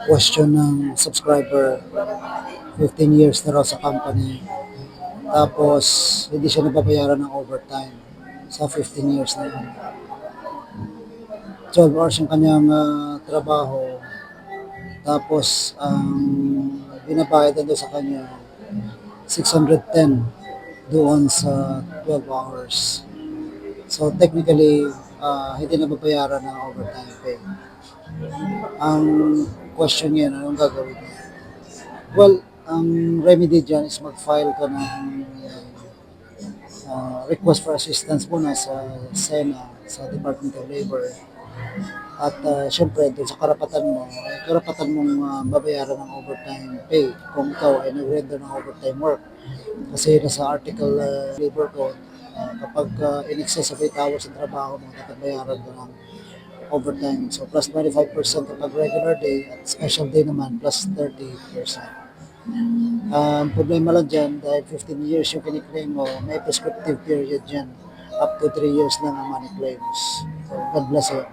Question ng subscriber, 15 years na raw sa company. Tapos, hindi siya nababayaran ng overtime sa 15 years na yun. 12 hours yung kanyang trabaho. Tapos, ang binabayad doon sa kanya, 610 doon sa 12 hours. So, technically, hindi nababayaran ng overtime pay. Ang question niya, anong gagawin niya? Well, ang remedy dyan is mag-file ka ng request for assistance muna sa SENA, sa Department of Labor. At syempre, doon sa karapatan mo, ay karapatan mong babayaran ng overtime pay kung ikaw ay nag-render ng overtime work. Kasi nasa article labor code, kapag in excess of 8 hours ang trabaho mo, dapat bayaran ka ng overtime. So plus 25% kapag regular day at special day naman plus 30%. Ang problema lang dyan, dahil 15 years yung kiniklaim mo, may prescriptive period dyan. Up to 3 years lang ang money claims. So, God bless you.